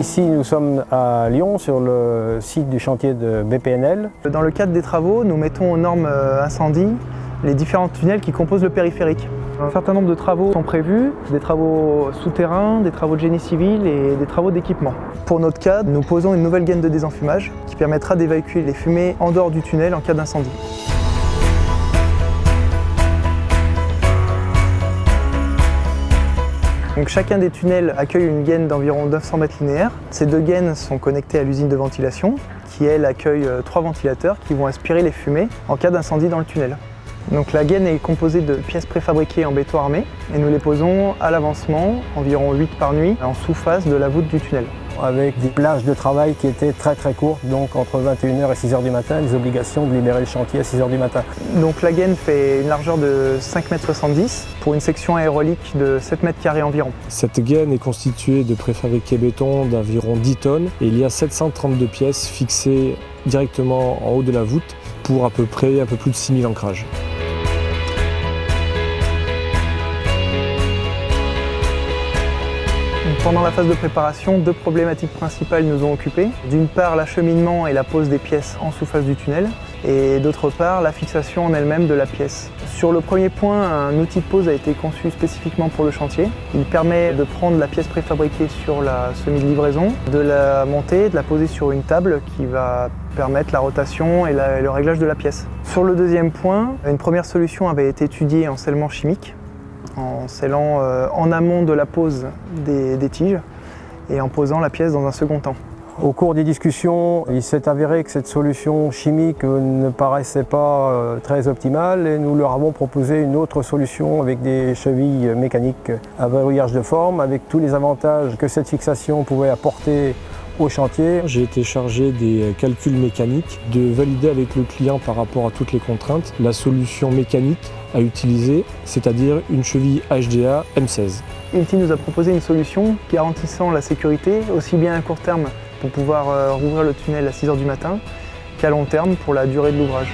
Ici, nous sommes à Lyon, sur le site du chantier de BPNL. Dans le cadre des travaux, nous mettons aux normes incendie les différents tunnels qui composent le périphérique. Un certain nombre de travaux sont prévus, des travaux souterrains, des travaux de génie civil et des travaux d'équipement. Pour notre cas, nous posons une nouvelle gaine de désenfumage qui permettra d'évacuer les fumées en dehors du tunnel en cas d'incendie. Donc chacun des tunnels accueille une gaine d'environ 900 mètres linéaires. Ces deux gaines sont connectées à l'usine de ventilation qui, elle, accueille 3 ventilateurs qui vont aspirer les fumées en cas d'incendie dans le tunnel. Donc la gaine est composée de pièces préfabriquées en béton armé et nous les posons à l'avancement, environ 8 par nuit, en sous-face de la voûte du tunnel. Avec des plages de travail qui étaient très courtes, donc entre 21h et 6h du matin, les obligations de libérer le chantier à 6h du matin. Donc la gaine fait une largeur de 5,70 m pour une section aérolique de 7 mètres carrés environ. Cette gaine est constituée de préfabriqués béton d'environ 10 tonnes et il y a 732 pièces fixées directement en haut de la voûte pour à peu près un peu plus de 6000 ancrages. Pendant la phase de préparation, deux problématiques principales nous ont occupés. D'une part, l'acheminement et la pose des pièces en sous-face du tunnel, et d'autre part, la fixation en elle-même de la pièce. Sur le premier point, un outil de pose a été conçu spécifiquement pour le chantier. Il permet de prendre la pièce préfabriquée sur la semi-livraison, de la monter, de la poser sur une table qui va permettre la rotation et le réglage de la pièce. Sur le deuxième point, une première solution avait été étudiée en scellement chimique, en scellant en amont de la pose des tiges et en posant la pièce dans un second temps. Au cours des discussions, il s'est avéré que cette solution chimique ne paraissait pas très optimale et nous leur avons proposé une autre solution avec des chevilles mécaniques à verrouillage de forme, avec tous les avantages que cette fixation pouvait apporter au chantier. J'ai été chargé des calculs mécaniques, de valider avec le client par rapport à toutes les contraintes la solution mécanique à utiliser, c'est-à-dire une cheville HDA M16. Hilti nous a proposé une solution garantissant la sécurité aussi bien à court terme pour pouvoir rouvrir le tunnel à 6h du matin qu'à long terme pour la durée de l'ouvrage.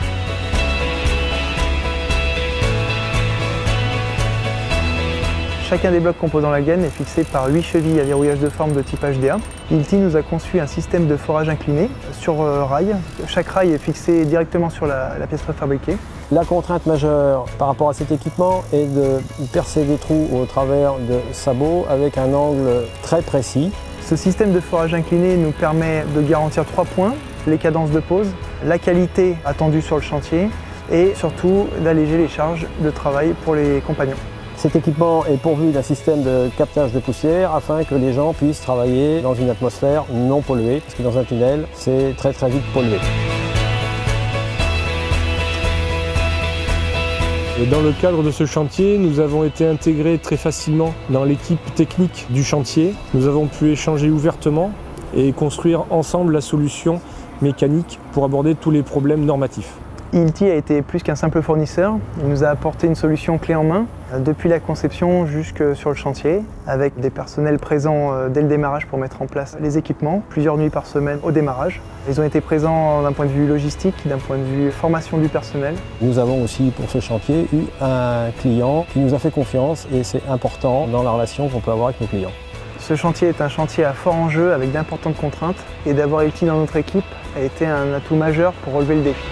Chacun des blocs composant la gaine est fixé par 8 chevilles à verrouillage de forme de type HDA. Hilti nous a conçu un système de forage incliné sur rail. Chaque rail est fixé directement sur la pièce préfabriquée. La contrainte majeure par rapport à cet équipement est de percer des trous au travers de sabots avec un angle très précis. Ce système de forage incliné nous permet de garantir 3 points, les cadences de pose, la qualité attendue sur le chantier et surtout d'alléger les charges de travail pour les compagnons. Cet équipement est pourvu d'un système de captage de poussière afin que les gens puissent travailler dans une atmosphère non polluée, parce que dans un tunnel, c'est très vite pollué. Dans le cadre de ce chantier, nous avons été intégrés très facilement dans l'équipe technique du chantier. Nous avons pu échanger ouvertement et construire ensemble la solution mécanique pour aborder tous les problèmes normatifs. Hilti a été plus qu'un simple fournisseur, il nous a apporté une solution clé en main, depuis la conception jusque sur le chantier, avec des personnels présents dès le démarrage pour mettre en place les équipements, plusieurs nuits par semaine au démarrage. Ils ont été présents d'un point de vue logistique, d'un point de vue formation du personnel. Nous avons aussi pour ce chantier eu un client qui nous a fait confiance et c'est important dans la relation qu'on peut avoir avec nos clients. Ce chantier est un chantier à fort enjeu avec d'importantes contraintes et d'avoir Hilti dans notre équipe a été un atout majeur pour relever le défi.